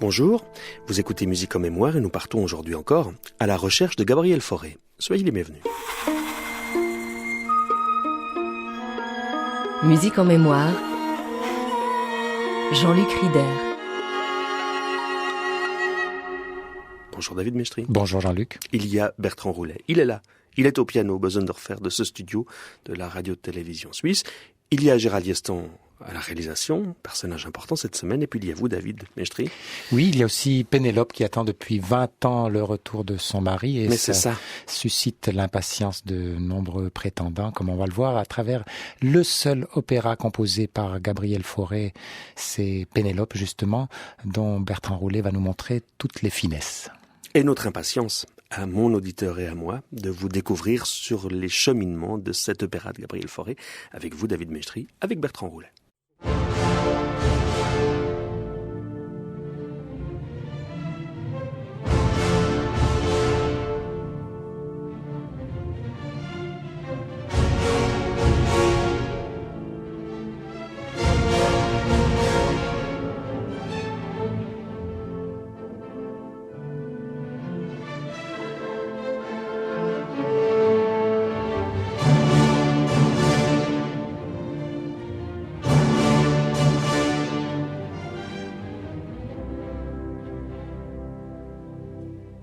Bonjour, vous écoutez Musique en mémoire et nous partons aujourd'hui encore à la recherche de Gabriel Fauré. Soyez les bienvenus. Musique en mémoire, Jean-Luc Rider. Bonjour David Mestri. Bonjour Jean-Luc. Il y a Bertrand Roulet. Il est là. Il est au piano, Bösendorfer, de ce studio de la radio-télévision suisse. Il y a Gérald Yeston à la réalisation, personnage important cette semaine. Et puis il y a vous, David Mestri. Oui, il y a aussi Pénélope qui attend depuis 20 ans le retour de son mari. Et mais c'est ça suscite l'impatience de nombreux prétendants, comme on va le voir à travers le seul opéra composé par Gabriel Fauré. C'est Pénélope, justement, dont Bertrand Roulet va nous montrer toutes les finesses. Et notre impatience, à mon auditeur et à moi, de vous découvrir sur les cheminements de cet opéra de Gabriel Fauré, avec vous, David Mestri, avec Bertrand Roulet.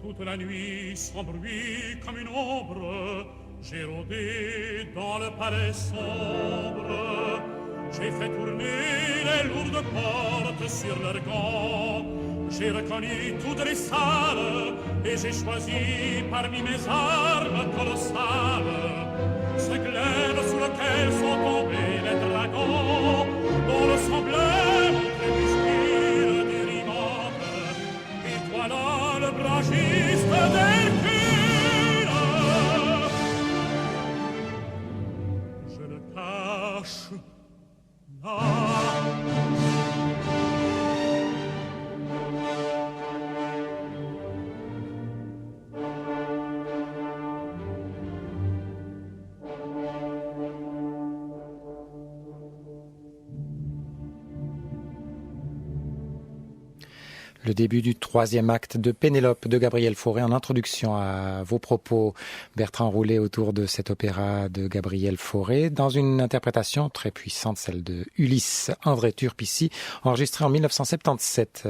Toute la nuit, sans bruit, comme une ombre, j'ai rôdé dans le palais sombre. J'ai fait tourner les lourdes portes sur leurs gants. J'ai reconnu toutes les salles et j'ai choisi parmi mes armes colossales ce glaive sous lequel sont tombés les dragons, dont le semblait mon crépuscule dérivante. Et voilà le bragiste d'Hercule. Je le cache là. Le début du troisième acte de Pénélope de Gabriel Fauré. En introduction à vos propos, Bertrand Roulet, autour de cet opéra de Gabriel Fauré, dans une interprétation très puissante, celle de Ulysse André Turp ici, enregistrée en 1977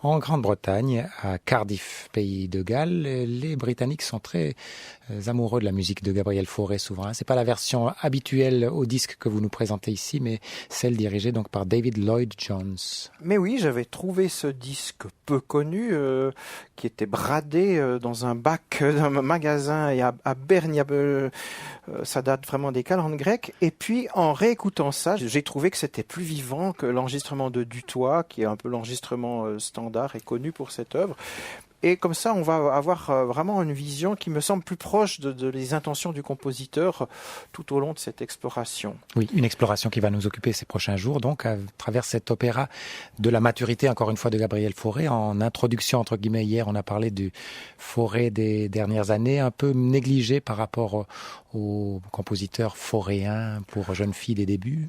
en Grande-Bretagne, à Cardiff, pays de Galles. Les Britanniques sont très amoureux de la musique de Gabriel Fauré souvent. C'est pas la version habituelle au disque que vous nous présentez ici, mais celle dirigée donc par David Lloyd Jones. Mais oui, j'avais trouvé ce disque peu connu qui était bradé dans un bac d'un magasin et à Berne. Ça date vraiment des calendes grecques. Et puis en réécoutant ça, j'ai trouvé que c'était plus vivant que l'enregistrement de Dutoit, qui est un peu l'enregistrement standard et connu pour cette œuvre. Et comme ça, on va avoir vraiment une vision qui me semble plus proche de les intentions du compositeur tout au long de cette exploration. Oui, une exploration qui va nous occuper ces prochains jours, donc à travers cet opéra de la maturité, encore une fois, de Gabriel Fauré. En introduction, entre guillemets, hier, on a parlé du Fauré des dernières années, un peu négligé par rapport aux compositeurs fauréens pour jeunes filles des débuts.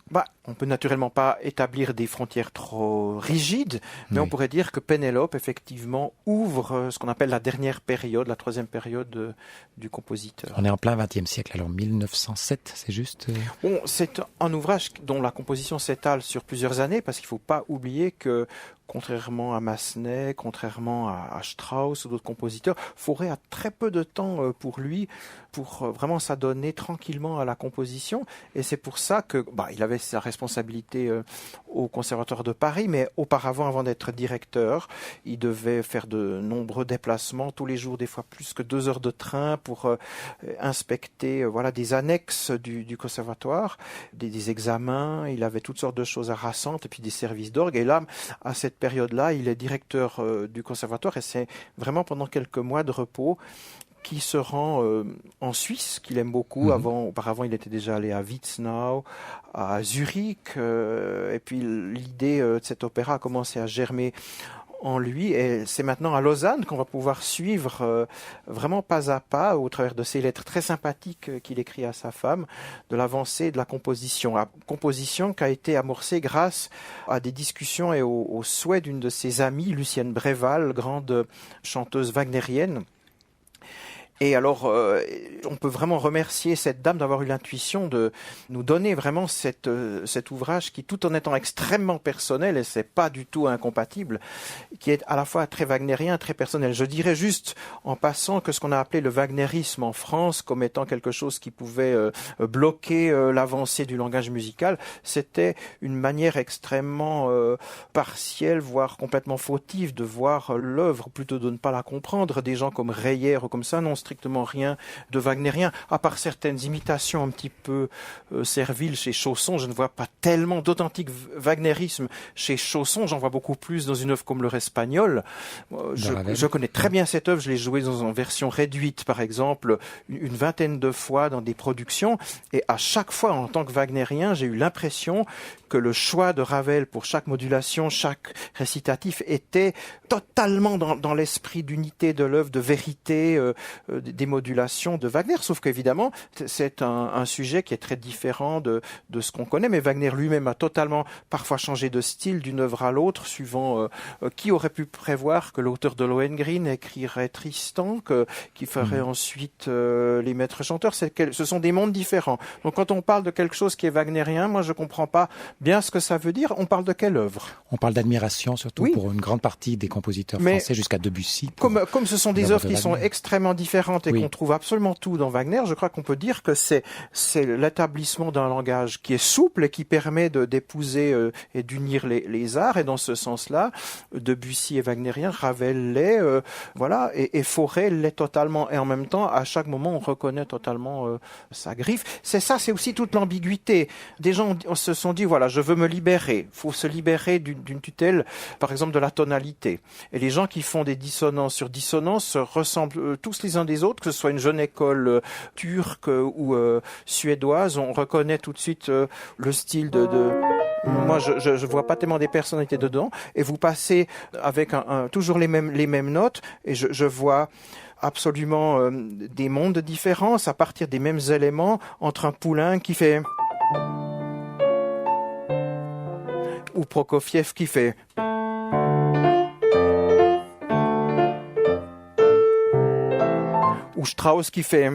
On peut naturellement pas établir des frontières trop rigides, mais oui. On pourrait dire que Pénélope, effectivement, ouvre ce qu'on appelle la dernière période, la troisième période du compositeur. On est en plein XXe siècle, alors 1907, c'est juste Bon, c'est un ouvrage dont la composition s'étale sur plusieurs années, parce qu'il faut pas oublier que, contrairement à Massenet, contrairement à Strauss ou d'autres compositeurs, Fauré a très peu de temps pour lui, pour vraiment s'adonner tranquillement à la composition. Et c'est pour ça que il avait sa responsabilité au Conservatoire de Paris, mais auparavant, avant d'être directeur, il devait faire de nombreux déplacements tous les jours, des fois plus que 2 heures de train pour inspecter des annexes du Conservatoire, des examens. Il avait toutes sortes de choses harassantes et puis des services d'orgue. Et là, à cette période-là, il est directeur du Conservatoire et c'est vraiment pendant quelques mois de repos qui se rend en Suisse, qu'il aime beaucoup. Auparavant, il était déjà allé à Witznau, à Zurich. Et puis l'idée de cet opéra a commencé à germer en lui, et c'est maintenant à Lausanne qu'on va pouvoir suivre vraiment pas à pas, au travers de ces lettres très sympathiques qu'il écrit à sa femme, de l'avancée de la composition. La composition qui a été amorcée grâce à des discussions et au souhait d'une de ses amies, Lucienne Bréval, grande chanteuse wagnérienne. Et alors, on peut vraiment remercier cette dame d'avoir eu l'intuition de nous donner vraiment cet ouvrage qui, tout en étant extrêmement personnel, et c'est pas du tout incompatible, qui est à la fois très wagnérien, très personnel. Je dirais juste, en passant, que ce qu'on a appelé le wagnérisme en France, comme étant quelque chose qui pouvait bloquer l'avancée du langage musical, c'était une manière extrêmement partielle, voire complètement fautive de voir l'œuvre, plutôt de ne pas la comprendre. Des gens comme Reyer ou comme ça n'ont strictement rien de wagnérien, à part certaines imitations un petit peu serviles chez Chausson. Je ne vois pas tellement d'authentique wagnérisme chez Chausson, j'en vois beaucoup plus dans une œuvre comme Le Espagnol. Je connais très bien cette œuvre, je l'ai jouée en version réduite, par exemple, une vingtaine de fois dans des productions, et à chaque fois, en tant que wagnérien, j'ai eu l'impression que le choix de Ravel pour chaque modulation, chaque récitatif était totalement dans l'esprit d'unité de l'œuvre, de vérité des modulations de Wagner, sauf qu'évidemment, c'est un sujet qui est très différent de ce qu'on connaît, mais Wagner lui-même a totalement parfois changé de style d'une œuvre à l'autre, suivant qui aurait pu prévoir que l'auteur de Lohengrin écrirait Tristan, qui ferait ensuite les maîtres chanteurs. Ce sont des mondes différents. Donc quand on parle de quelque chose qui est wagnérien, moi je comprends pas bien ce que ça veut dire. On parle de quelle œuvre? On parle d'admiration, surtout pour une grande partie des compositeurs français, jusqu'à Debussy. Comme ce sont des œuvres qui sont extrêmement différentes et qu'on trouve absolument tout dans Wagner, je crois qu'on peut dire que c'est l'établissement d'un langage qui est souple et qui permet d'épouser et d'unir les arts. Et dans ce sens-là, Debussy est wagnérien, Ravel l'est, voilà, et Fauré l'est totalement. Et en même temps, à chaque moment, on reconnaît totalement sa griffe. C'est aussi toute l'ambiguïté. Des gens se sont dit, voilà, je veux me libérer. Faut se libérer d'une tutelle, par exemple, de la tonalité. Et les gens qui font des dissonances sur dissonances se ressemblent tous les uns des autres, que ce soit une jeune école turque ou suédoise, on reconnaît tout de suite le style de... Moi, je vois pas tellement des personnalités dedans. Et vous passez avec toujours les mêmes notes, et je vois absolument des mondes de différence à partir des mêmes éléments, entre un Poulenc qui fait... ou Prokofiev qui fait... ou Strauss qui fait...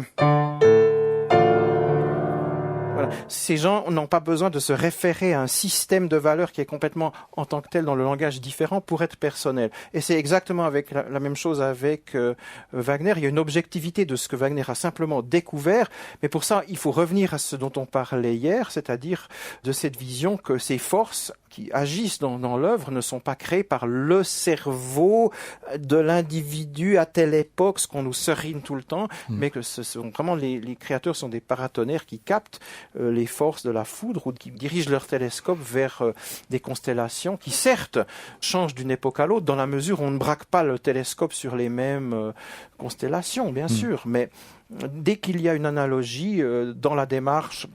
Voilà. Ces gens n'ont pas besoin de se référer à un système de valeurs qui est complètement en tant que tel dans le langage différent pour être personnel. Et c'est exactement avec la même chose avec Wagner. Il y a une objectivité de ce que Wagner a simplement découvert, mais pour ça, il faut revenir à ce dont on parlait hier, c'est-à-dire de cette vision que ces forces qui agissent dans l'œuvre ne sont pas créées par le cerveau de l'individu à telle époque, ce qu'on nous serine tout le temps, mais que ce sont vraiment les créateurs sont des paratonnerres qui captent les forces de la foudre ou qui dirigent leur télescope vers des constellations qui certes changent d'une époque à l'autre dans la mesure où on ne braque pas le télescope sur les mêmes constellations, bien sûr, mais dès qu'il y a une analogie dans la démarche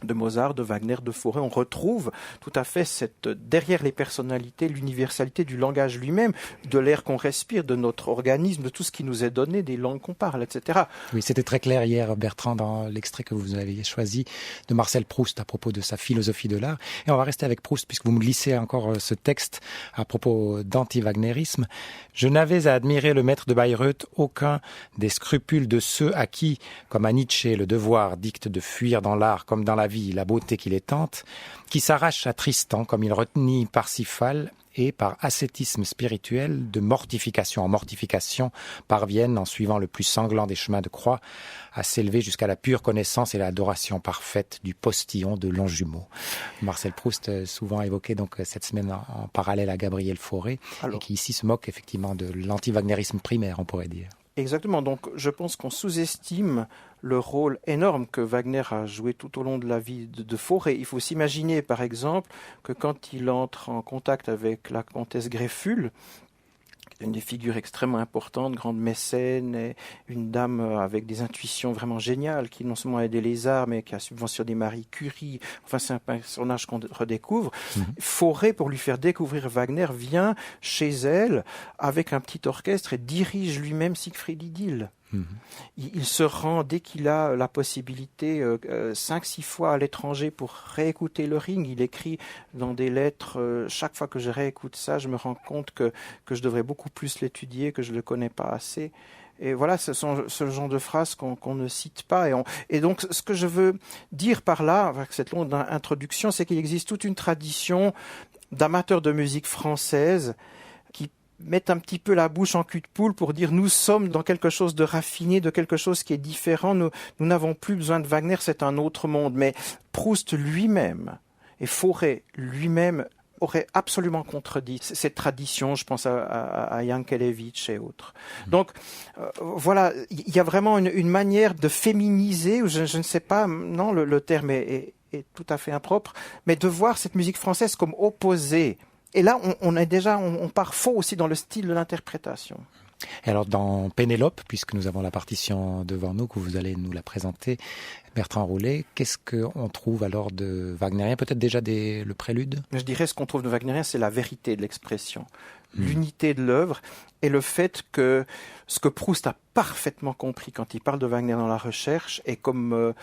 de Mozart, de Wagner, de Fauré, on retrouve tout à fait derrière les personnalités, l'universalité du langage lui-même, de l'air qu'on respire, de notre organisme, de tout ce qui nous est donné, des langues qu'on parle, etc. Oui, c'était très clair hier, Bertrand, dans l'extrait que vous avez choisi de Marcel Proust à propos de sa philosophie de l'art. Et on va rester avec Proust, puisque vous me glissez encore ce texte à propos d'anti-wagnérisme. Je n'avais à admirer le maître de Bayreuth aucun des scrupules de ceux à qui, comme à Nietzsche, le devoir dicte de fuir dans l'art comme dans la vie la beauté qui les tente, qui s'arrache à Tristan comme il renie Parsifal et par ascétisme spirituel de mortification en mortification parviennent en suivant le plus sanglant des chemins de croix à s'élever jusqu'à la pure connaissance et l'adoration parfaite du postillon de Longjumeau. Marcel Proust souvent évoqué donc cette semaine en parallèle à Gabriel Fauré et qui ici se moque effectivement de l'anti-wagnérisme primaire, on pourrait dire. Exactement, donc je pense qu'on sous-estime le rôle énorme que Wagner a joué tout au long de la vie de Fauré. Il faut s'imaginer par exemple que quand il entre en contact avec la comtesse Greffule, une des figures extrêmement importantes, grande mécène, et une dame avec des intuitions vraiment géniales, qui non seulement a aidé les arts, mais qui a subventionné Marie Curie. Enfin, c'est un personnage qu'on redécouvre. Fauré, pour lui faire découvrir Wagner, vient chez elle avec un petit orchestre et dirige lui-même Siegfried Idyll. Il se rend, dès qu'il a la possibilité, 5-6 fois à l'étranger pour réécouter le Ring. Il écrit dans des lettres, chaque fois que je réécoute ça, je me rends compte que je devrais beaucoup plus l'étudier, que je ne le connais pas assez. Et voilà, ce sont ce genre de phrases qu'on ne cite pas. Et donc, ce que je veux dire par là, avec cette longue introduction, c'est qu'il existe toute une tradition d'amateurs de musique française qui mettent un petit peu la bouche en cul de poule pour dire nous sommes dans quelque chose de raffiné, de quelque chose qui est différent. Nous n'avons plus besoin de Wagner, c'est un autre monde. Mais Proust lui-même et Fauré lui-même aurait absolument contredit cette tradition. Je pense à Yankelevitch et autres. Donc voilà, il y a vraiment une manière de féminiser, ou je ne sais pas, non, le terme est tout à fait impropre, mais de voir cette musique française comme opposée. Et là, on part faux aussi dans le style de l'interprétation. Et alors, dans Pénélope, puisque nous avons la partition devant nous, que vous allez nous la présenter, Bertrand Roulet, qu'est-ce qu'on trouve alors de wagnerien? Peut-être déjà le prélude? Je dirais ce qu'on trouve de wagnerien, c'est la vérité de l'expression, l'unité de l'œuvre, et le fait que ce que Proust a parfaitement compris quand il parle de Wagner dans la recherche, et comme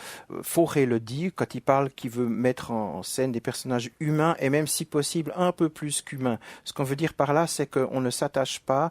Fauré le dit, quand il parle qu'il veut mettre en scène des personnages humains, et même si possible un peu plus qu'humains. Ce qu'on veut dire par là, c'est qu'on ne s'attache pas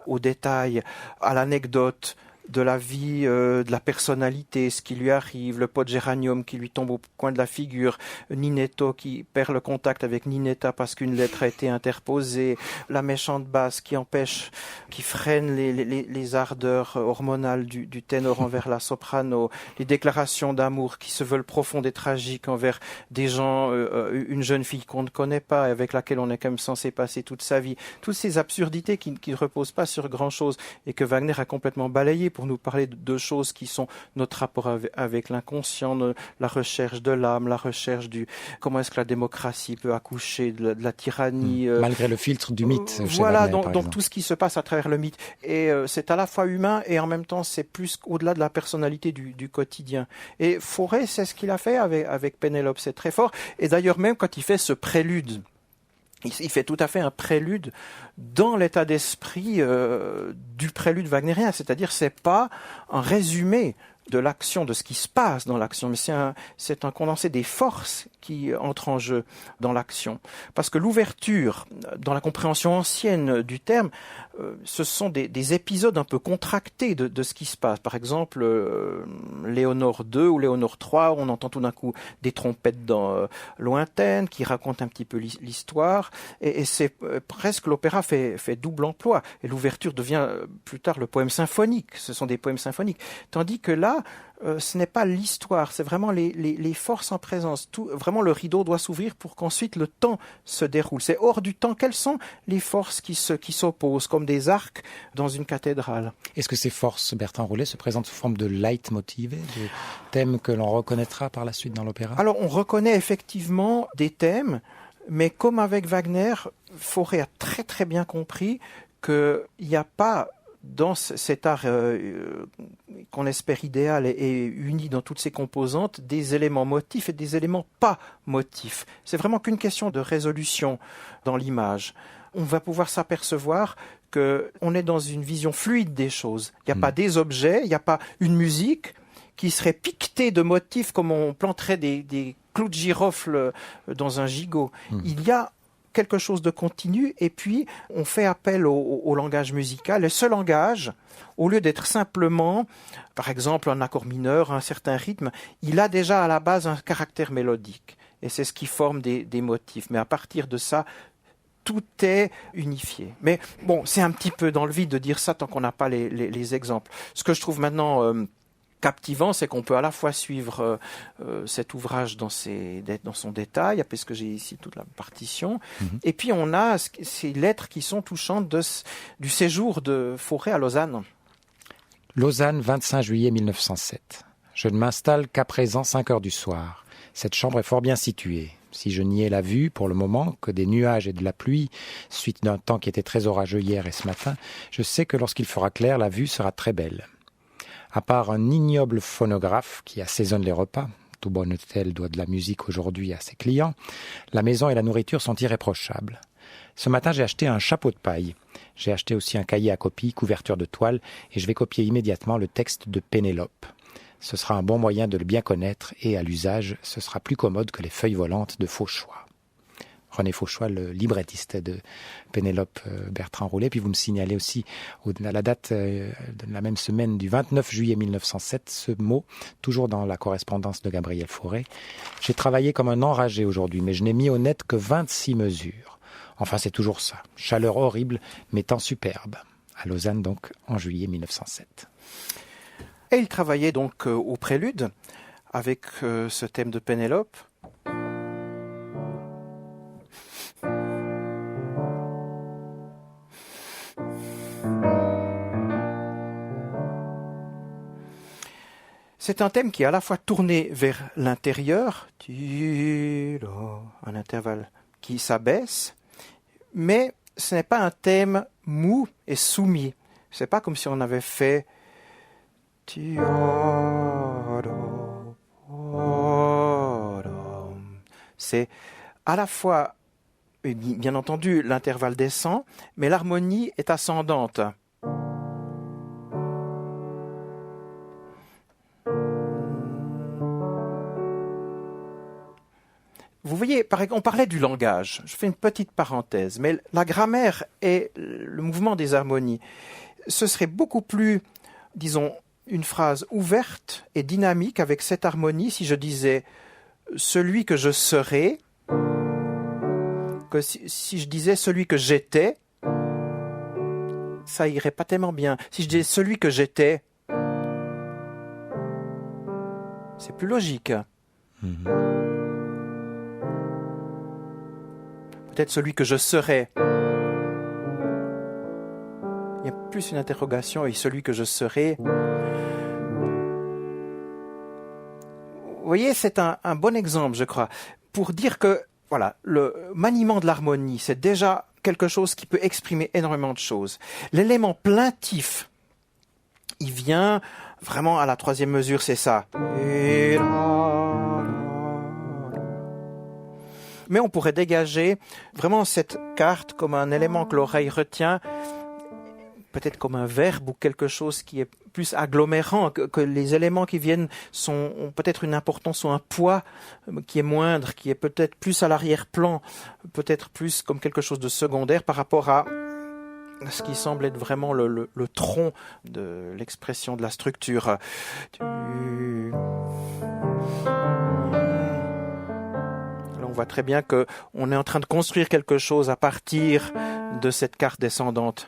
aux détails, à l'anecdote de la vie, de la personnalité, ce qui lui arrive, le pot de géranium qui lui tombe au coin de la figure, Ninetto qui perd le contact avec Ninetta parce qu'une lettre a été interposée, la méchante basse qui freine les ardeurs hormonales du ténor envers la soprano, les déclarations d'amour qui se veulent profondes et tragiques envers des gens, une jeune fille qu'on ne connaît pas et avec laquelle on est quand même censé passer toute sa vie. Toutes ces absurdités qui ne reposent pas sur grand-chose et que Wagner a complètement balayées pour nous parler de choses qui sont notre rapport avec l'inconscient, la recherche de l'âme, la recherche comment est-ce que la démocratie peut accoucher de la tyrannie. Malgré le filtre du mythe. Voilà, Wagner, donc tout ce qui se passe à travers le mythe. Et c'est à la fois humain et en même temps c'est plus au-delà de la personnalité du quotidien. Et Fauré, c'est ce qu'il a fait avec Pénélope, c'est très fort. Et d'ailleurs même quand il fait ce prélude, il fait tout à fait un prélude dans l'état d'esprit du prélude wagnérien, c'est-à-dire c'est pas un résumé de l'action, de ce qui se passe dans l'action, mais c'est un condensé des forces qui entrent en jeu dans l'action. Parce que l'ouverture, dans la compréhension ancienne du terme, ce sont des épisodes un peu contractés de ce qui se passe. Par exemple, Léonore II ou Léonore III, on entend tout d'un coup des trompettes lointaines qui racontent un petit peu l'histoire, et c'est presque l'opéra fait double emploi. Et l'ouverture devient plus tard le poème symphonique. Ce sont des poèmes symphoniques. Tandis que là, ce n'est pas l'histoire, c'est vraiment les forces en présence. Vraiment, le rideau doit s'ouvrir pour qu'ensuite le temps se déroule. C'est hors du temps. Quelles sont les forces qui s'opposent, comme des arcs dans une cathédrale? Est-ce que ces forces, Bertrand Roulet, se présentent sous forme de leitmotiv, de thèmes que l'on reconnaîtra par la suite dans l'opéra? Alors, on reconnaît effectivement des thèmes, mais comme avec Wagner, Fauré a très très bien compris qu'il n'y a pas dans cet art qu'on espère idéal et uni dans toutes ses composantes, des éléments motifs et des éléments pas motifs. C'est vraiment qu'une question de résolution dans l'image. On va pouvoir s'apercevoir qu'on est dans une vision fluide des choses. Il n'y a pas des objets, il n'y a pas une musique qui serait piquetée de motifs comme on planterait des clous de girofle dans un gigot. Il y a quelque chose de continu, et puis on fait appel au langage musical. Et ce langage, au lieu d'être simplement, par exemple, un accord mineur, un certain rythme, il a déjà à la base un caractère mélodique. Et c'est ce qui forme des motifs. Mais à partir de ça, tout est unifié. Mais bon, c'est un petit peu dans le vide de dire ça tant qu'on n'a pas les exemples. Ce que je trouve maintenant captivant, c'est qu'on peut à la fois suivre cet ouvrage dans son détail, puisque j'ai ici toute la partition, et puis on a ces lettres qui sont touchantes du séjour de Fauré à Lausanne. Lausanne, 25 juillet 1907. Je ne m'installe qu'à présent 5 heures du soir. Cette chambre est fort bien située. Si je n'y ai la vue, pour le moment, que des nuages et de la pluie, suite d'un temps qui était très orageux hier et ce matin, je sais que lorsqu'il fera clair, la vue sera très belle. À part un ignoble phonographe qui assaisonne les repas, tout bon hôtel doit de la musique aujourd'hui à ses clients, la maison et la nourriture sont irréprochables. Ce matin, j'ai acheté un chapeau de paille. J'ai acheté aussi un cahier à copie, couverture de toile, et je vais copier immédiatement le texte de Pénélope. Ce sera un bon moyen de le bien connaître et, à l'usage, ce sera plus commode que les feuilles volantes de Fauchois. René Fauchois, le librettiste de Pénélope Bertrand Roulet. Puis vous me signalez aussi, à la date de la même semaine du 29 juillet 1907, ce mot, toujours dans la correspondance de Gabriel Fauré. J'ai travaillé comme un enragé aujourd'hui, mais je n'ai mis au net que 26 mesures. Enfin, c'est toujours ça. Chaleur horrible, mais temps superbe. À Lausanne, donc, en juillet 1907. Et il travaillait donc au prélude avec ce thème de Pénélope. C'est un thème qui est à la fois tourné vers l'intérieur, un intervalle qui s'abaisse, mais ce n'est pas un thème mou et soumis. C'est pas comme si on avait fait c'est à la fois, bien entendu, l'intervalle descend, mais l'harmonie est ascendante. Vous voyez, on parlait du langage. Je fais une petite parenthèse, mais la grammaire et le mouvement des harmonies, ce serait beaucoup plus, disons, une phrase ouverte et dynamique avec cette harmonie si je disais « celui que je serai », que si je disais « celui que j'étais », ça irait pas tellement bien. Si je disais « celui que j'étais », c'est plus logique. Peut-être celui que je serai. Il y a plus une interrogation et celui que je serai. Vous voyez, c'est un bon exemple, je crois, pour dire que voilà, le maniement de l'harmonie, c'est déjà quelque chose qui peut exprimer énormément de choses. L'élément plaintif, il vient vraiment à la troisième mesure, c'est ça. Mais on pourrait dégager vraiment cette carte comme un élément que l'oreille retient, peut-être comme un verbe ou quelque chose qui est plus agglomérant, que les éléments qui viennent ont peut-être une importance ou un poids qui est moindre, qui est peut-être plus à l'arrière-plan, peut-être plus comme quelque chose de secondaire par rapport à ce qui semble être vraiment le tronc de l'expression de la structure. On voit très bien qu'on est en train de construire quelque chose à partir de cette carte descendante.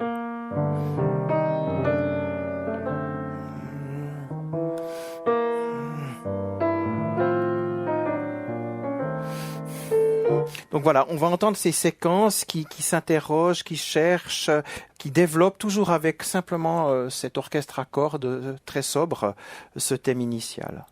Donc voilà, on va entendre ces séquences qui s'interrogent, qui cherchent, qui développent toujours avec simplement cet orchestre à cordes très sobre, ce thème initial.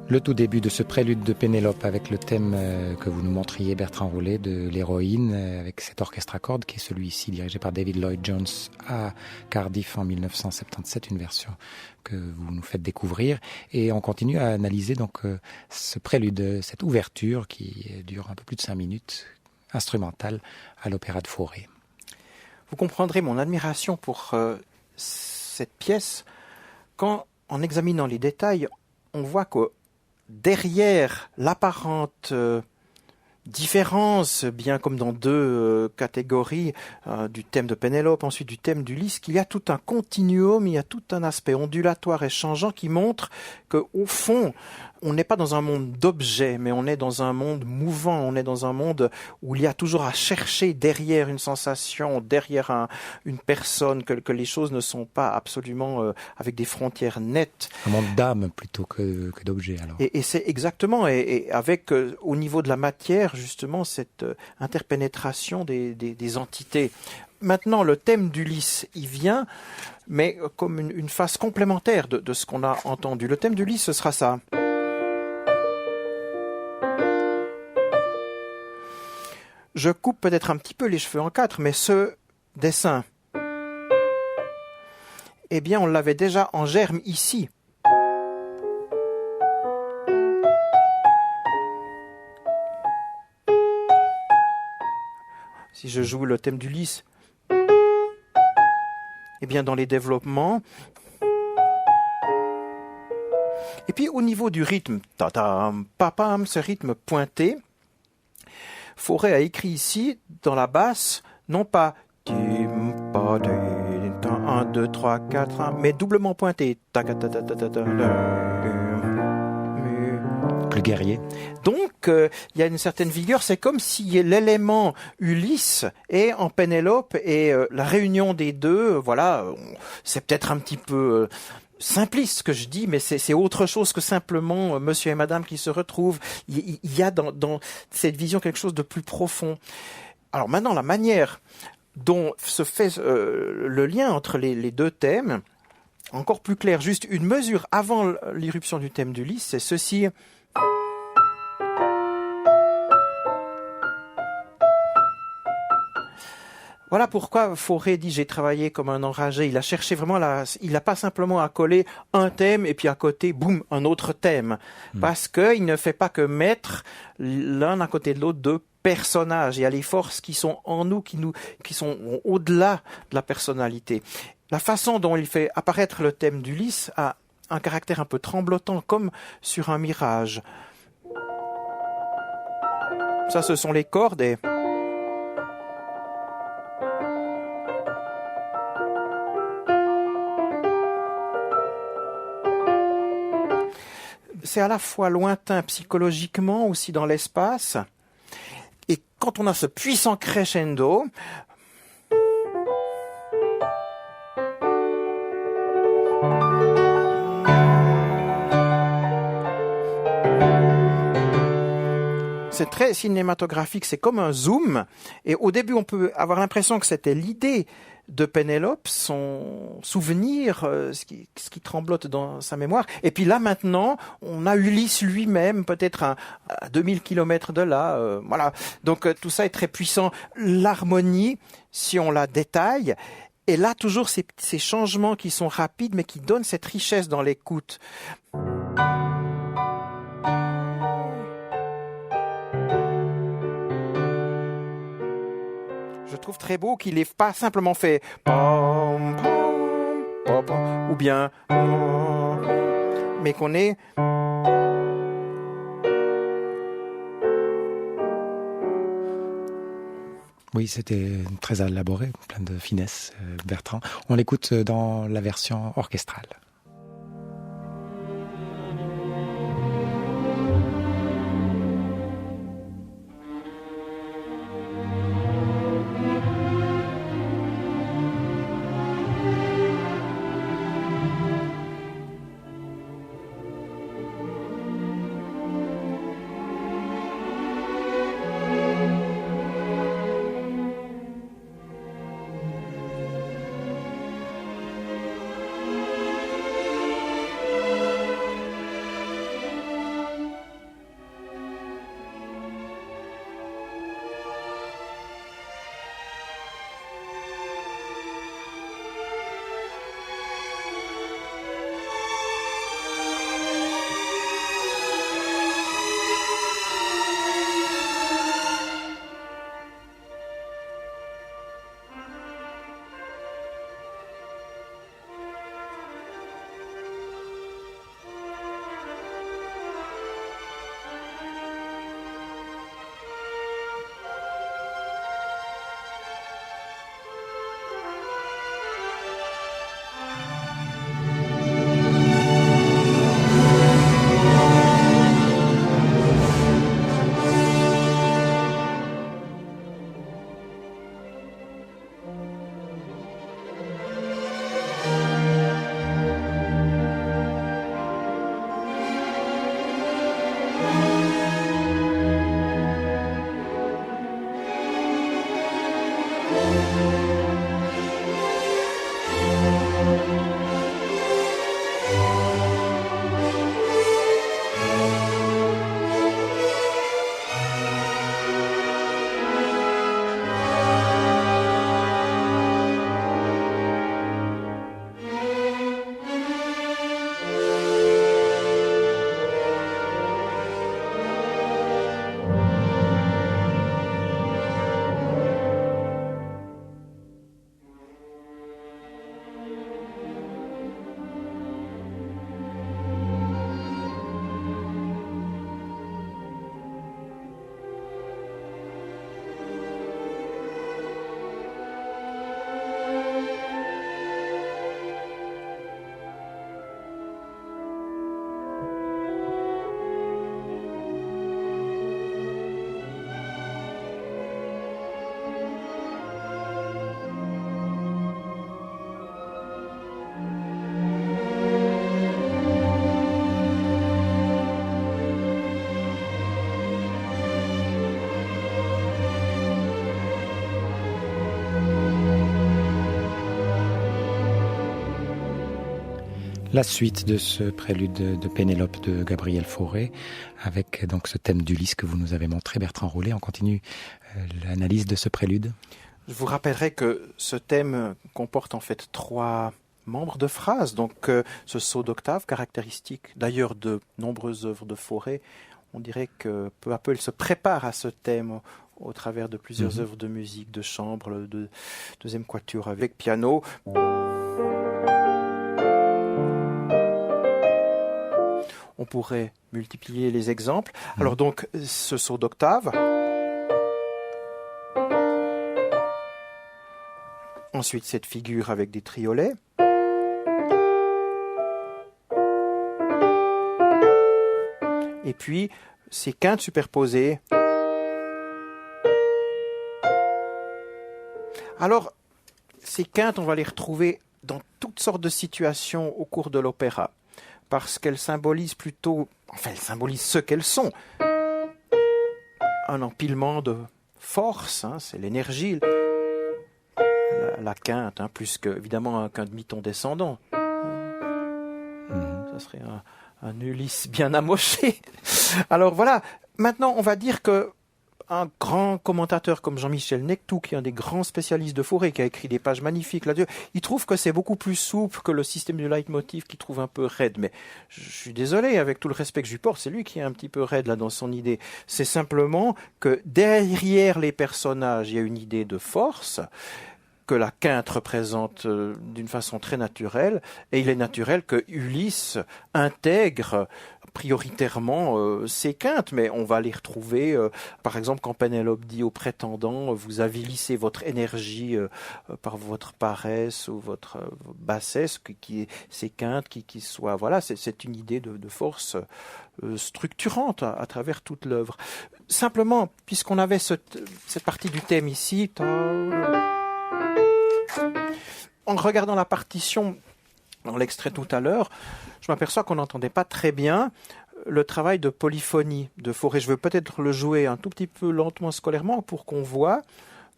Le tout début de ce prélude de Pénélope avec le thème que vous nous montriez, Bertrand Roulet, de l'héroïne, avec cet orchestre à cordes qui est celui-ci dirigé par David Lloyd Jones à Cardiff en 1977, une version que vous nous faites découvrir. Et on continue à analyser donc ce prélude, cette ouverture qui dure un peu plus de 5 minutes, instrumentale, à l'Opéra de Fauré. Vous comprendrez mon admiration pour cette pièce quand, en examinant les détails, on voit que derrière l'apparente différence, bien comme dans deux catégories, du thème de Pénélope, ensuite du thème d'Ulysse, qu'il y a tout un continuum, il y a tout un aspect ondulatoire et changeant qui montre qu'au fond, on n'est pas dans un monde d'objets, mais on est dans un monde mouvant, on est dans un monde où il y a toujours à chercher derrière une sensation, derrière une personne, que les choses ne sont pas absolument avec des frontières nettes. Un monde d'âme plutôt que d'objets, alors. Et c'est exactement, et avec au niveau de la matière, justement, cette interpénétration des entités. Maintenant, le thème d'Ulysse, il vient, mais comme une phase complémentaire de ce qu'on a entendu. Le thème d'Ulysse, ce sera ça. Je coupe peut-être un petit peu les cheveux en quatre, mais ce dessin, eh bien, on l'avait déjà en germe ici. Si je joue le thème d'Ulysse, eh bien, dans les développements. Et puis, au niveau du rythme, ta-tam, papam, ce rythme pointé, Fauré a écrit ici, dans la basse, non pas 1, 2, 3, 4, 1, mais doublement pointé. Plus guerrier. Donc, il y a une certaine vigueur. C'est comme si l'élément Ulysse est en Pénélope et la réunion des deux, voilà, c'est peut-être un petit peu simpliste ce que je dis, mais c'est autre chose que simplement monsieur et madame qui se retrouvent. Il y a dans cette vision quelque chose de plus profond. Alors maintenant, la manière dont se fait le lien entre les deux thèmes, encore plus clair, juste une mesure avant l'irruption du thème d'Ulysse, c'est ceci. Voilà pourquoi Fauré dit j'ai travaillé comme un enragé. Il a cherché vraiment il n'a pas simplement à coller un thème et puis à côté, boum, un autre thème. Parce qu'il ne fait pas que mettre l'un à côté de l'autre deux personnages. Il y a les forces qui sont en nous, qui sont au-delà de la personnalité. La façon dont il fait apparaître le thème d'Ulysse a un caractère un peu tremblotant, comme sur un mirage. Ça, ce sont les cordes et... C'est à la fois lointain psychologiquement, aussi dans l'espace. Et quand on a ce puissant crescendo, c'est très cinématographique, c'est comme un zoom. Et au début, on peut avoir l'impression que c'était l'idée de Pénélope, son souvenir, ce qui tremblote dans sa mémoire. Et puis là, maintenant, on a Ulysse lui-même, peut-être à 2000 km de là. Voilà. Donc tout ça est très puissant. L'harmonie, si on la détaille, et là, toujours ces changements qui sont rapides, mais qui donnent cette richesse dans l'écoute. Je trouve très beau qu'il n'ait pas simplement fait pom, pom, pom, pom, ou bien mais qu'on ait Oui, c'était très élaboré, plein de finesse, Bertrand. On l'écoute dans la version orchestrale. La suite de ce prélude de Pénélope de Gabriel Fauré, avec donc ce thème d'Ulysse que vous nous avez montré, Bertrand Roulet. On continue l'analyse de ce prélude. Je vous rappellerai que ce thème comporte en fait 3 membres de phrase, donc ce saut d'octave caractéristique d'ailleurs de nombreuses œuvres de Fauré. On dirait que peu à peu il se prépare à ce thème au travers de plusieurs œuvres de musique, de chambre, de deuxième quatuor avec piano. On pourrait multiplier les exemples. Alors donc, ce saut d'octave. Ensuite, cette figure avec des triolets. Et puis, ces quintes superposées. Alors, ces quintes, on va les retrouver dans toutes sortes de situations au cours de l'opéra. Parce qu'elles symbolisent plutôt, enfin elles symbolisent ce qu'elles sont. Un empilement de force, c'est l'énergie, la quinte, plus que évidemment qu'un demi-ton descendant. Ça serait un Ulysse bien amoché. Alors voilà, maintenant on va dire que un grand commentateur comme Jean-Michel Nectou, qui est un des grands spécialistes de Fauré, qui a écrit des pages magnifiques là-dessus, il trouve que c'est beaucoup plus souple que le système du leitmotiv qu'il trouve un peu raide. Mais je suis désolé, avec tout le respect que je lui porte, c'est lui qui est un petit peu raide là dans son idée. C'est simplement que derrière les personnages, il y a une idée de force que la quinte représente d'une façon très naturelle, et il est naturel que Ulysse intègre prioritairement ces quintes, mais on va les retrouver, par exemple, quand Pénélope dit au prétendant, vous avilissez votre énergie par votre paresse ou votre bassesse, ces quintes qui soient, voilà, c'est une idée de force structurante à travers toute l'œuvre. Simplement, puisqu'on avait cette partie du thème ici, en regardant la partition dans l'extrait tout à l'heure, je m'aperçois qu'on n'entendait pas très bien le travail de polyphonie de Fauré. Je veux peut-être le jouer un tout petit peu lentement scolairement pour qu'on voit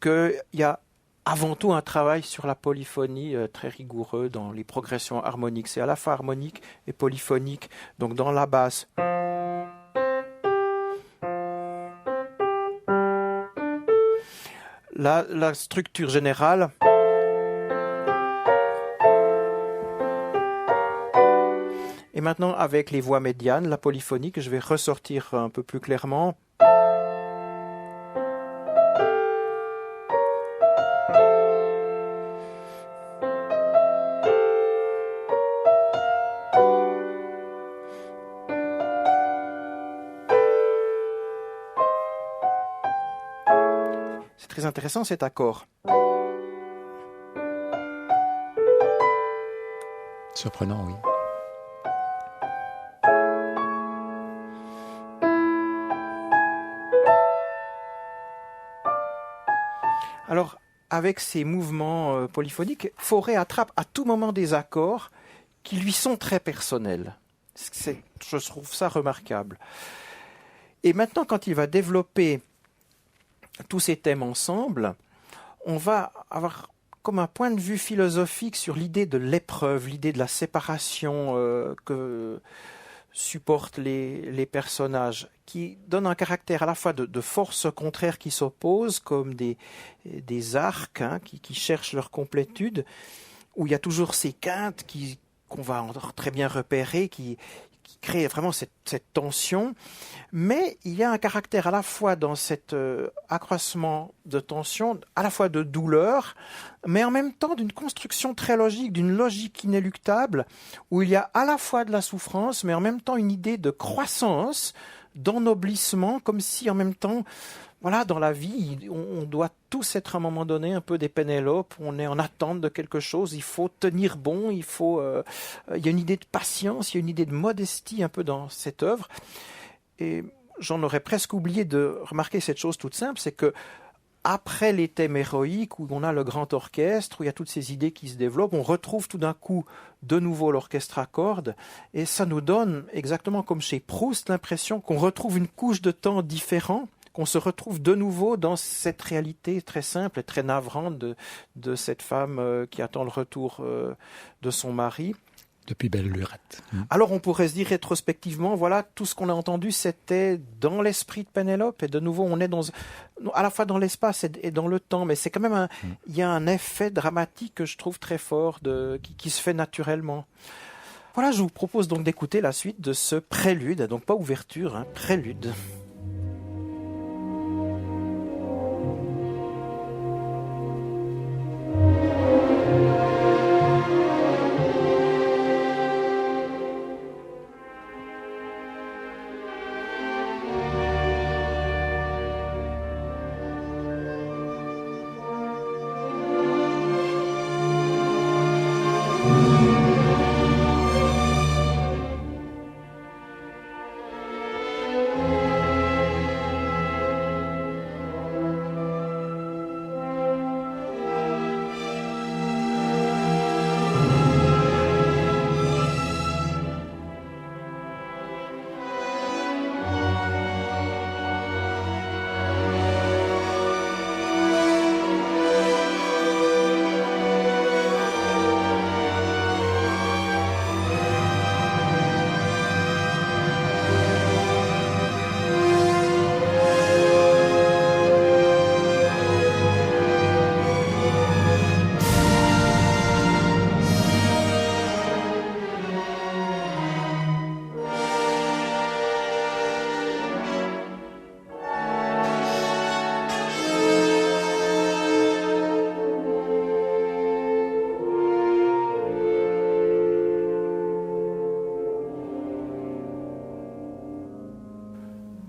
qu'il y a avant tout un travail sur la polyphonie très rigoureux dans les progressions harmoniques. C'est à la fois harmonique et polyphonique. Donc dans la basse, la structure générale, et maintenant, avec les voix médianes, la polyphonie, que je vais ressortir un peu plus clairement. C'est très intéressant cet accord. Surprenant, oui. Alors, avec ces mouvements polyphoniques, Fauré attrape à tout moment des accords qui lui sont très personnels. Je trouve ça remarquable. Et maintenant, quand il va développer tous ces thèmes ensemble, on va avoir comme un point de vue philosophique sur l'idée de l'épreuve, l'idée de la séparation que supportent les personnages, qui donne un caractère à la fois de forces contraires qui s'opposent, comme des arcs qui cherchent leur complétude, où il y a toujours ces quintes qu'on va très bien repérer, qui crée vraiment cette tension, mais il y a un caractère à la fois dans cet accroissement de tension, à la fois de douleur, mais en même temps d'une construction très logique, d'une logique inéluctable, où il y a à la fois de la souffrance, mais en même temps une idée de croissance, d'ennoblissement, comme si en même temps, voilà, dans la vie, on doit tous être à un moment donné un peu des Pénélope, on est en attente de quelque chose, il faut tenir bon, il y a une idée de patience, il y a une idée de modestie un peu dans cette œuvre. Et j'en aurais presque oublié de remarquer cette chose toute simple, c'est que après les thèmes héroïques, où on a le grand orchestre, où il y a toutes ces idées qui se développent, on retrouve tout d'un coup de nouveau l'orchestre à cordes, et ça nous donne, exactement comme chez Proust, l'impression qu'on retrouve une couche de temps différent, qu'on se retrouve de nouveau dans cette réalité très simple et très navrante de cette femme qui attend le retour de son mari. Depuis belle lurette. Alors on pourrait se dire rétrospectivement, voilà, tout ce qu'on a entendu, c'était dans l'esprit de Pénélope, et de nouveau on est à la fois dans l'espace et dans le temps, mais c'est quand même il y a un effet dramatique que je trouve très fort qui se fait naturellement. Voilà, je vous propose donc d'écouter la suite de ce prélude, donc pas ouverture, prélude.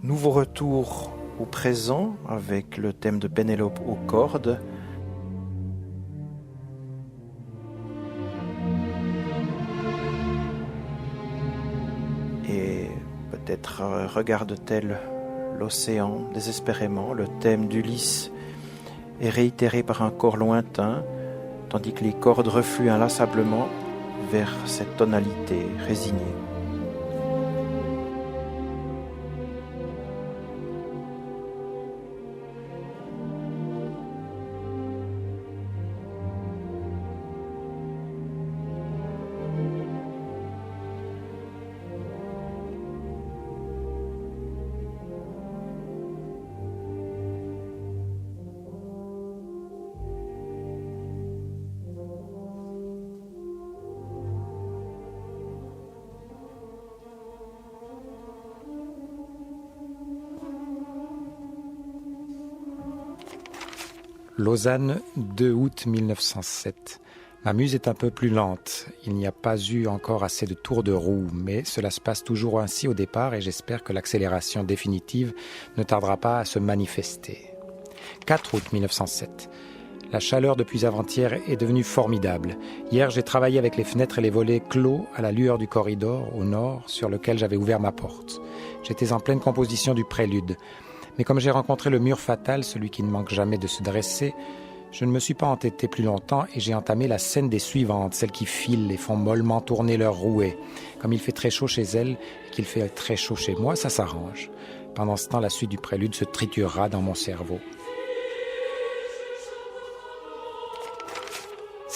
Nouveau retour au présent avec le thème de Pénélope aux cordes. Et peut-être regarde-t-elle l'océan désespérément. Le thème d'Ulysse est réitéré par un corps lointain, tandis que les cordes refluent inlassablement vers cette tonalité résignée. Lausanne, 2 août 1907. Ma muse est un peu plus lente. Il n'y a pas eu encore assez de tours de roue, mais cela se passe toujours ainsi au départ et j'espère que l'accélération définitive ne tardera pas à se manifester. 4 août 1907. La chaleur depuis avant-hier est devenue formidable. Hier, j'ai travaillé avec les fenêtres et les volets clos à la lueur du corridor au nord sur lequel j'avais ouvert ma porte. J'étais en pleine composition du prélude. Mais comme j'ai rencontré le mur fatal, celui qui ne manque jamais de se dresser, je ne me suis pas entêté plus longtemps et j'ai entamé la scène des suivantes, celles qui filent et font mollement tourner leurs rouets. Comme il fait très chaud chez elles et qu'il fait très chaud chez moi, ça s'arrange. Pendant ce temps, la suite du prélude se triturera dans mon cerveau.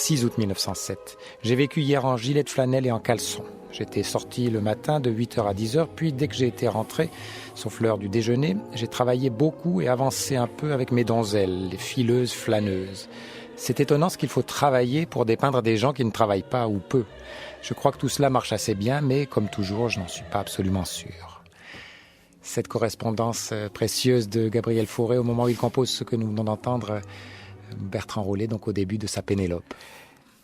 6 août 1907. J'ai vécu hier en gilet de flanelle et en caleçon. J'étais sorti le matin de 8h à 10h, puis dès que j'ai été rentré, sauf l'heure du déjeuner, j'ai travaillé beaucoup et avancé un peu avec mes donzelles, les fileuses flâneuses. C'est étonnant ce qu'il faut travailler pour dépeindre des gens qui ne travaillent pas ou peu. Je crois que tout cela marche assez bien, mais comme toujours, je n'en suis pas absolument sûr. Cette correspondance précieuse de Gabriel Fauré au moment où il compose ce que nous venons d'entendre, Bertrand Rollet, donc au début de sa Pénélope.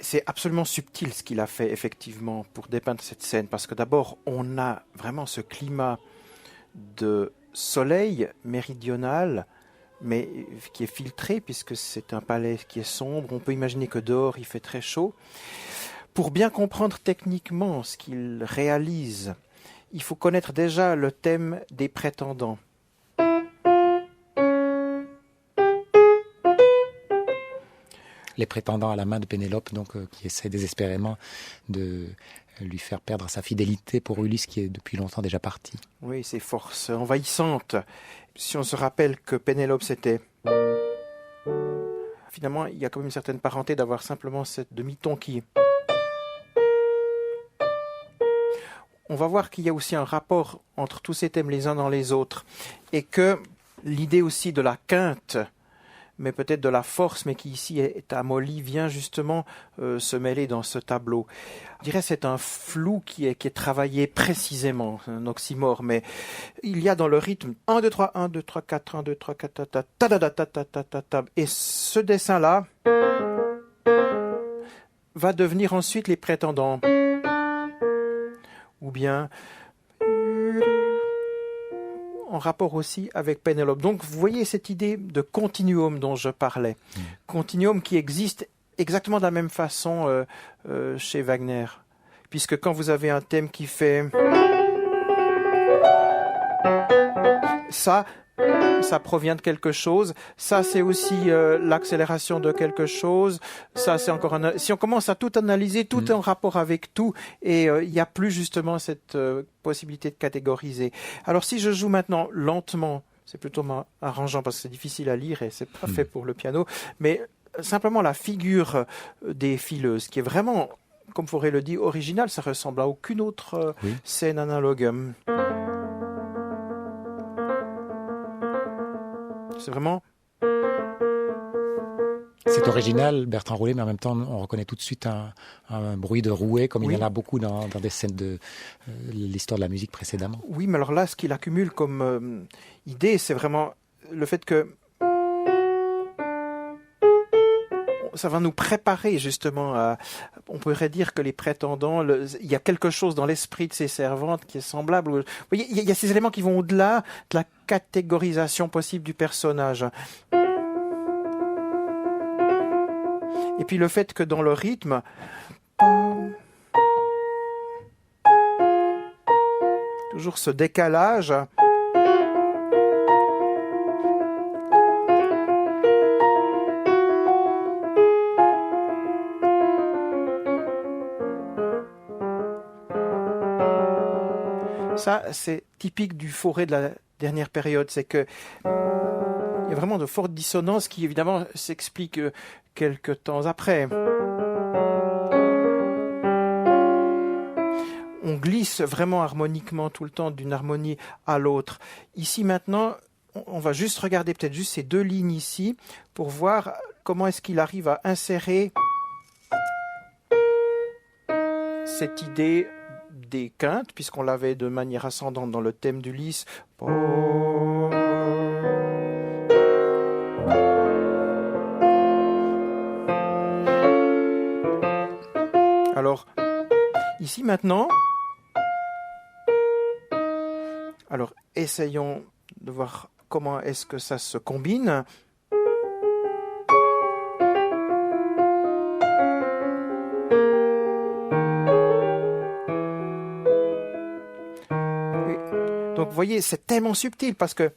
C'est absolument subtil ce qu'il a fait effectivement pour dépeindre cette scène, parce que d'abord on a vraiment ce climat de soleil méridional, mais qui est filtré puisque c'est un palais qui est sombre. On peut imaginer que dehors il fait très chaud. Pour bien comprendre techniquement ce qu'il réalise, il faut connaître déjà le thème des prétendants. Les prétendants à la main de Pénélope, donc, qui essaient désespérément de lui faire perdre sa fidélité pour Ulysse, qui est depuis longtemps déjà parti. Oui, ces forces envahissantes. Si on se rappelle que Pénélope, c'était... Finalement, il y a quand même une certaine parenté d'avoir simplement cette demi-ton qui... On va voir qu'il y a aussi un rapport entre tous ces thèmes les uns dans les autres, et que l'idée aussi de la quinte, mais peut-être de la force, mais qui ici est amollie, vient justement se mêler dans ce tableau. Je dirais que c'est un flou qui est travaillé précisément, un oxymore, mais il y a dans le rythme 1, 2, 3, 1, 2, 3, 4, 1, 2, 3, 4, ta, ta, ta, ta, ta, ta, ta, ta, ta. Et ce dessin-là va devenir ensuite les prétendants. Ou bien... en rapport aussi avec Pénélope. Donc vous voyez cette idée de continuum dont je parlais. Continuum qui existe exactement de la même façon chez Wagner. Puisque quand vous avez un thème qui fait ça provient de quelque chose, ça c'est aussi l'accélération de quelque chose, ça c'est encore si on commence à tout analyser, tout est en rapport avec tout, et il n'y a plus justement cette possibilité de catégoriser. Alors si je joue maintenant lentement, c'est plutôt arrangeant parce que c'est difficile à lire et c'est pas fait pour le piano, mais simplement la figure des fileuses qui est vraiment, comme Fauré le dit, originale, ça ressemble à aucune autre scène analogue. C'est vraiment... C'est original, Bertrand Rollet, mais en même temps, on reconnaît tout de suite un bruit de rouet, comme il y en a beaucoup dans des scènes de l'histoire de la musique précédemment. Oui, mais alors là, ce qu'il accumule comme idée, c'est vraiment le fait que ça va nous préparer justement à... On pourrait dire que les prétendants, il y a quelque chose dans l'esprit de ces servantes qui est semblable. Vous voyez, il y a ces éléments qui vont au-delà de la catégorisation possible du personnage. Et puis le fait que dans le rythme, toujours ce décalage... Ça, c'est typique du Fauré de la dernière période. C'est que il y a vraiment de fortes dissonances qui, évidemment, s'expliquent quelques temps après. On glisse vraiment harmoniquement tout le temps d'une harmonie à l'autre. Ici, maintenant, on va juste regarder peut-être juste ces deux lignes ici pour voir comment est-ce qu'il arrive à insérer cette idée des quintes, puisqu'on l'avait de manière ascendante dans le thème d'Ulysse. Alors, ici maintenant, alors essayons de voir comment est-ce que ça se combine. Donc vous voyez, c'est tellement subtil parce que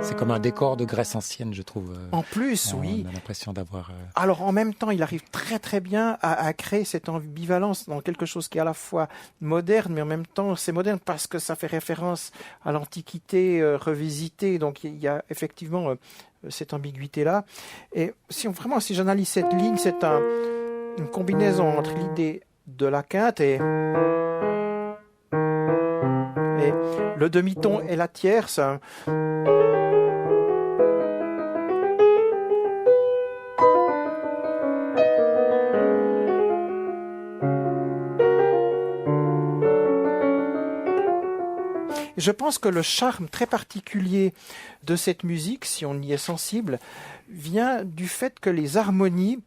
C'est comme un décor de Grèce ancienne, je trouve. En plus, oui. On a l'impression d'avoir... Alors en même temps, il arrive très très bien à créer cette ambivalence dans quelque chose qui est à la fois moderne, mais en même temps c'est moderne parce que ça fait référence à l'Antiquité revisitée. Donc il y a effectivement cette ambiguïté-là. Et si j'analyse cette ligne, c'est une combinaison entre l'idée de la quinte et le demi-ton et la tierce. Je pense que le charme très particulier de cette musique, si on y est sensible, vient du fait que les harmonies,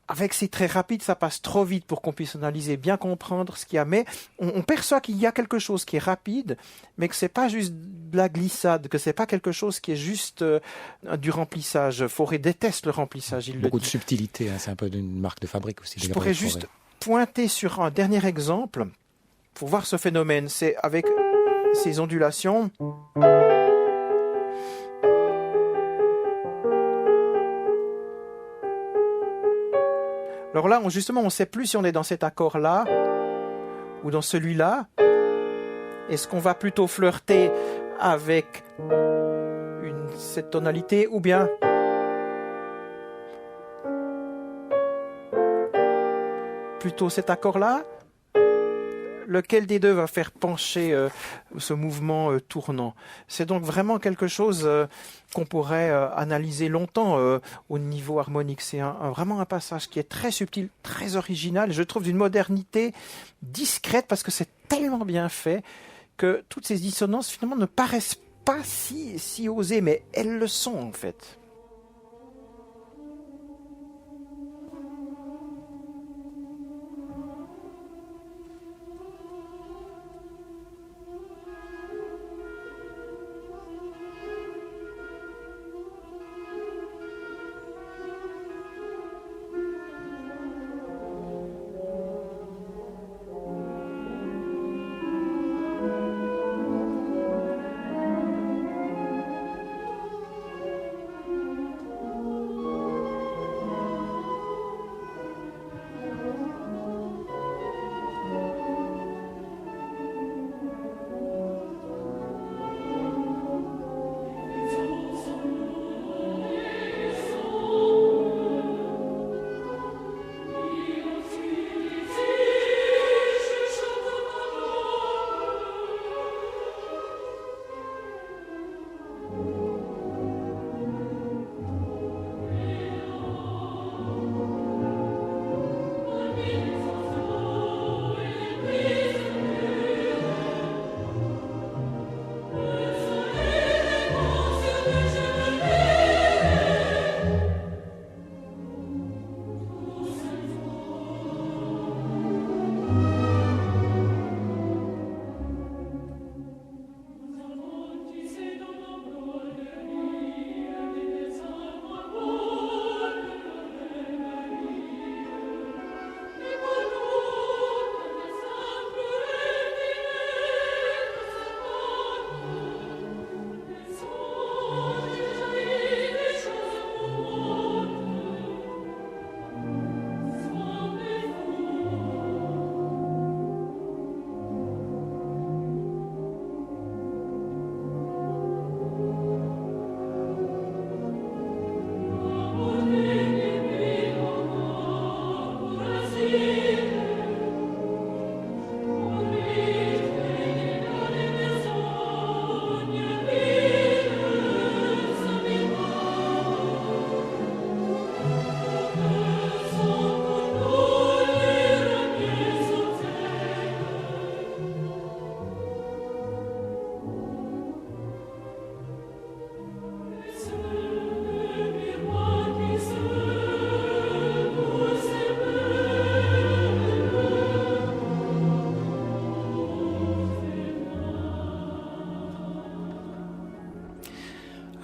avec ces traits rapides, ça passe trop vite pour qu'on puisse analyser, bien comprendre ce qu'il y a. Mais on perçoit qu'il y a quelque chose qui est rapide, mais que c'est pas juste de la glissade, que c'est pas quelque chose qui est juste du remplissage. Fauré déteste le remplissage. Beaucoup de subtilité, hein, c'est un peu une marque de fabrique aussi. Je pourrais juste pointer sur un dernier exemple pour voir ce phénomène. C'est avec ces ondulations. Alors là, justement, on ne sait plus si on est dans cet accord-là ou dans celui-là. Est-ce qu'on va plutôt flirter avec cette tonalité ou bien plutôt cet accord-là? Lequel des deux va faire pencher ce mouvement tournant? C'est donc vraiment quelque chose qu'on pourrait analyser longtemps au niveau harmonique. C'est vraiment un passage qui est très subtil, très original. Je trouve d'une modernité discrète parce que c'est tellement bien fait que toutes ces dissonances finalement ne paraissent pas si osées, mais elles le sont en fait.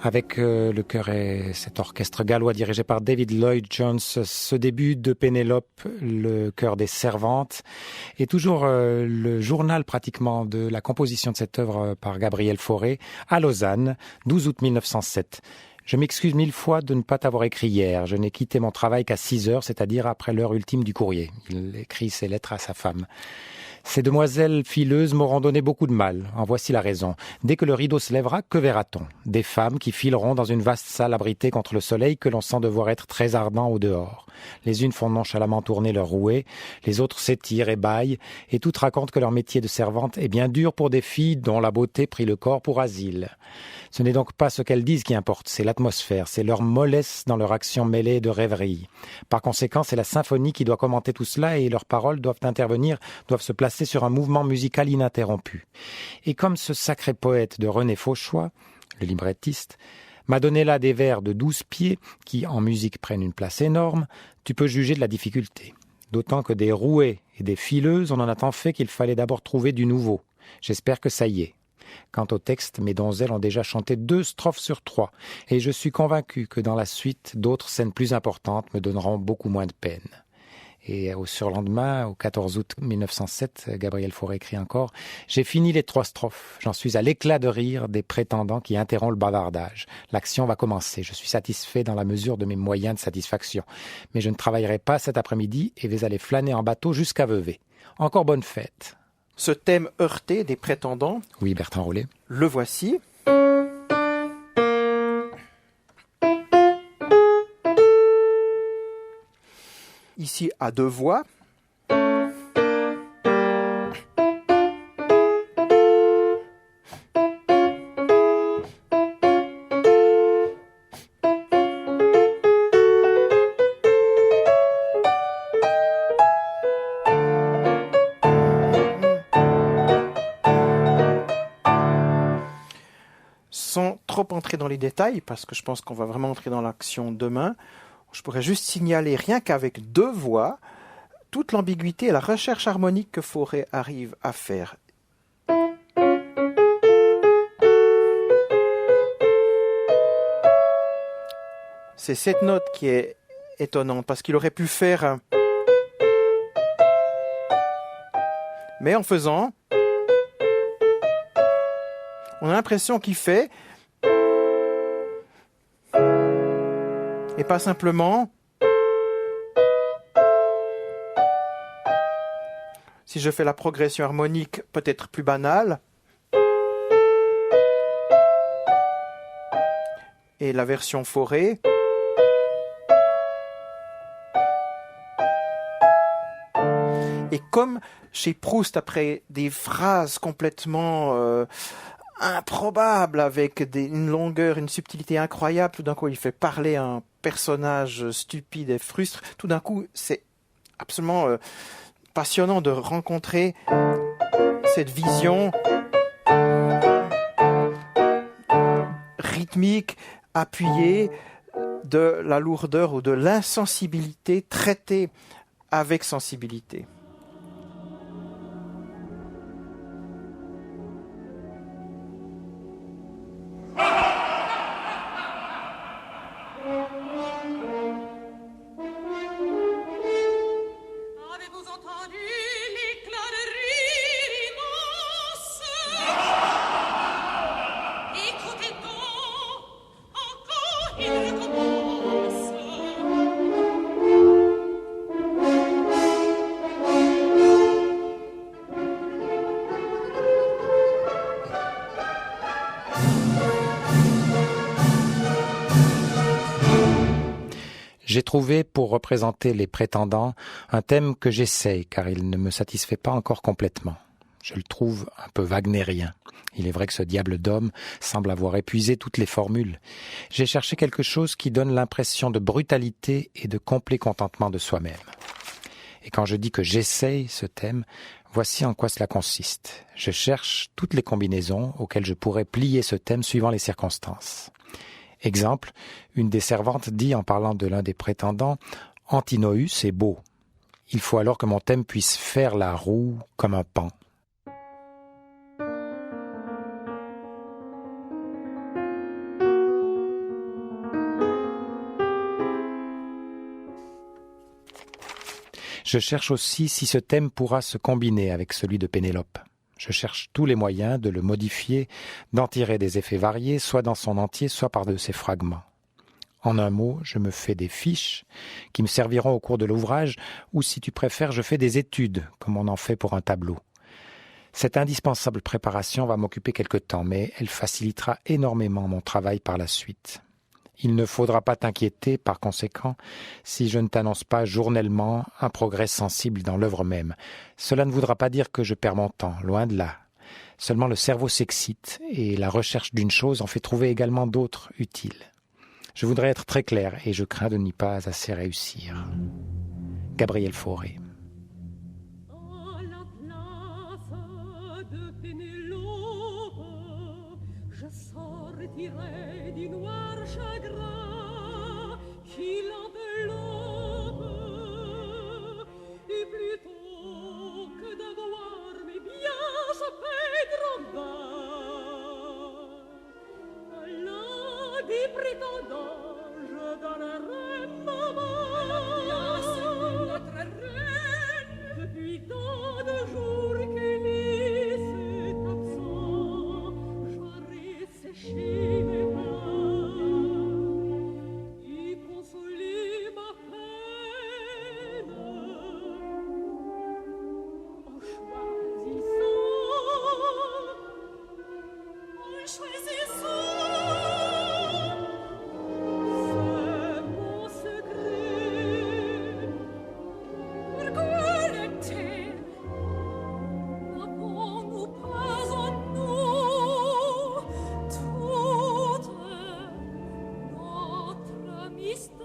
Avec le chœur et cet orchestre gallois dirigé par David Lloyd Jones, ce début de Pénélope, le chœur des servantes, est toujours le journal pratiquement de la composition de cette œuvre par Gabriel Fauré à Lausanne, 12 août 1907. Je m'excuse 1000 fois de ne pas t'avoir écrit hier. Je n'ai quitté mon travail qu'à 6 heures, c'est-à-dire après l'heure ultime du courrier. Il écrit ses lettres à sa femme. Ces demoiselles fileuses m'auront donné beaucoup de mal. En voici la raison. Dès que le rideau se lèvera, que verra-t-on ? Des femmes qui fileront dans une vaste salle abritée contre le soleil que l'on sent devoir être très ardent au dehors. Les unes font nonchalamment tourner leur rouet, les autres s'étirent et bâillent, et toutes racontent que leur métier de servante est bien dur pour des filles dont la beauté prit le corps pour asile. Ce n'est donc pas ce qu'elles disent qui importe, c'est l'atmosphère, c'est leur mollesse dans leur action mêlée de rêverie. Par conséquent, c'est la symphonie qui doit commenter tout cela et leurs paroles doivent intervenir, doivent se placer sur un mouvement musical ininterrompu. Et comme ce sacré poète de René Fauchois, le librettiste, m'a donné là des vers de 12 pieds qui, en musique, prennent une place énorme, tu peux juger de la difficulté. D'autant que des rouets et des fileuses, on en a tant fait qu'il fallait d'abord trouver du nouveau. J'espère que ça y est. Quant au texte, mes donzelles ont déjà chanté 2 strophes sur 3, et je suis convaincu que dans la suite, d'autres scènes plus importantes me donneront beaucoup moins de peine. Et au surlendemain, au 14 août 1907, Gabriel Fauré écrit encore « J'ai fini les 3 strophes. J'en suis à l'éclat de rire des prétendants qui interrompent le bavardage. L'action va commencer. Je suis satisfait dans la mesure de mes moyens de satisfaction. Mais je ne travaillerai pas cet après-midi et vais aller flâner en bateau jusqu'à Vevey. Encore bonne fête. » Ce thème heurté des prétendants, oui, Bertrand Roulet, le voici. Ici à 2 voix. Sans trop entrer dans les détails, parce que je pense qu'on va vraiment entrer dans l'action demain, je pourrais juste signaler, rien qu'avec 2 voix, toute l'ambiguïté et la recherche harmonique que Fauré arrive à faire. C'est cette note qui est étonnante, parce qu'il aurait pu faire... Mais en faisant... on a l'impression qu'il fait... et pas simplement... si je fais la progression harmonique peut-être plus banale, et la version Fauré, et comme chez Proust, après des phrases complètement improbables, avec une longueur, une subtilité incroyable, tout d'un coup il fait parler un personnage stupide et frustre, tout d'un coup c'est absolument passionnant de rencontrer cette vision rythmique, appuyée de la lourdeur ou de l'insensibilité traitée avec sensibilité. J'ai trouvé, pour représenter les prétendants, un thème que j'essaye, car il ne me satisfait pas encore complètement. Je le trouve un peu wagnérien. Il est vrai que ce diable d'homme semble avoir épuisé toutes les formules. J'ai cherché quelque chose qui donne l'impression de brutalité et de complet contentement de soi-même. Et quand je dis que j'essaye ce thème, voici en quoi cela consiste. Je cherche toutes les combinaisons auxquelles je pourrais plier ce thème suivant les circonstances. Exemple, une des servantes dit en parlant de l'un des prétendants « Antinoüs est beau ». Il faut alors que mon thème puisse faire la roue comme un paon. Je cherche aussi si ce thème pourra se combiner avec celui de Pénélope. Je cherche tous les moyens de le modifier, d'en tirer des effets variés, soit dans son entier, soit par de ses fragments. En un mot, je me fais des fiches qui me serviront au cours de l'ouvrage, ou si tu préfères, je fais des études, comme on en fait pour un tableau. Cette indispensable préparation va m'occuper quelque temps, mais elle facilitera énormément mon travail par la suite. Il ne faudra pas t'inquiéter, par conséquent, si je ne t'annonce pas journellement un progrès sensible dans l'œuvre même. Cela ne voudra pas dire que je perds mon temps, loin de là. Seulement le cerveau s'excite, et la recherche d'une chose en fait trouver également d'autres utiles. Je voudrais être très clair, et je crains de n'y pas assez réussir. Gabriel Fauré. À la place de Pénélope, je sortirai du noir chagrin qui l'enveloppe, et plutôt que d'avoir mes biens à peindre à l'un des prétendants, je donnerai ma main. C'est notre reine, depuis tant de jours qu'elle est absent, j'aurais séché mes mains et consolé ma peine en choisissant. C'est mon secret. Pourquoi l'est-il? N'avons-nous pas en nous tout notre mystère?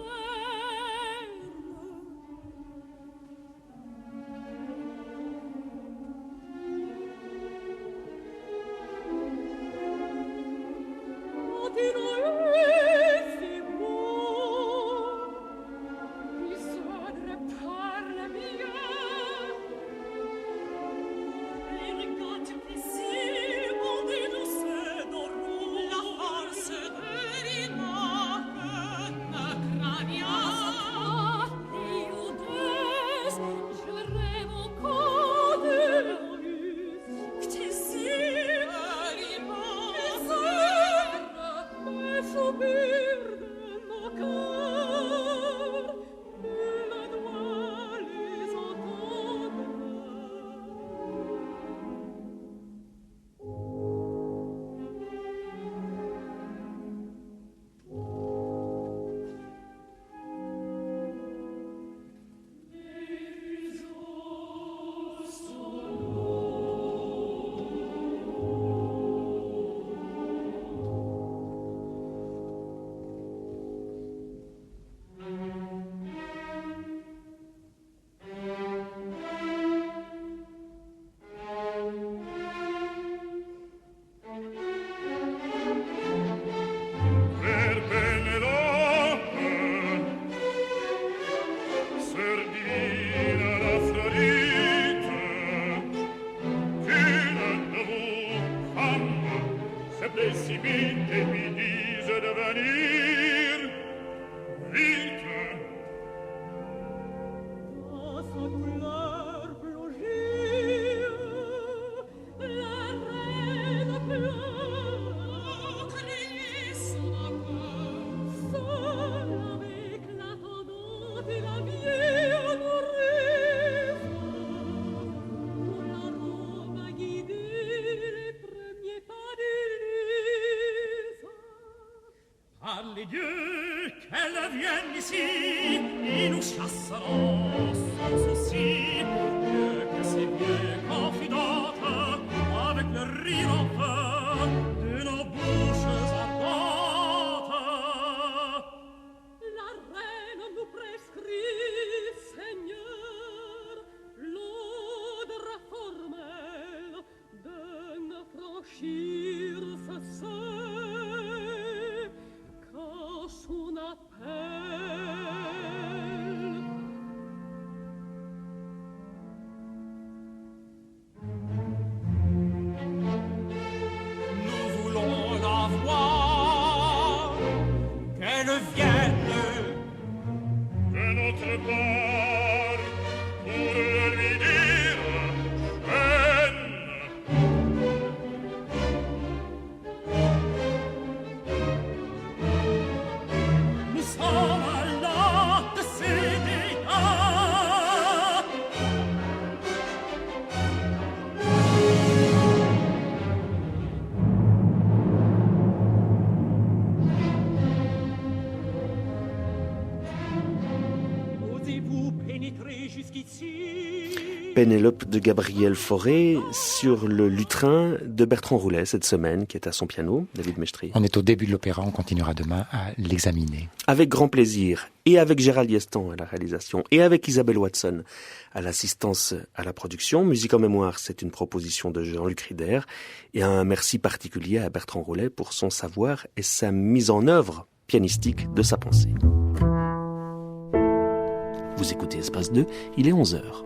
Les dieux qu'elle vienne ici, ils nous chasseront sans souci. Mieux que ces vieux confidentes, avec le rire en feu de nos bouches ardentes. La reine nous prescrit, Seigneur, l'ordre formel de ne franchir ce seuil qu'à son appel. Pénélope de Gabriel Fauré sur le lutrin de Bertrand Roulet cette semaine, qui est à son piano, David Mestri. On est au début de l'opéra, on continuera demain à l'examiner. Avec grand plaisir, et avec Gérald Yestan à la réalisation, et avec Isabelle Watson à l'assistance à la production. Musique en mémoire, c'est une proposition de Jean-Luc Rider, et un merci particulier à Bertrand Roulet pour son savoir et sa mise en œuvre pianistique de sa pensée. Vous écoutez Espace 2, il est 11h.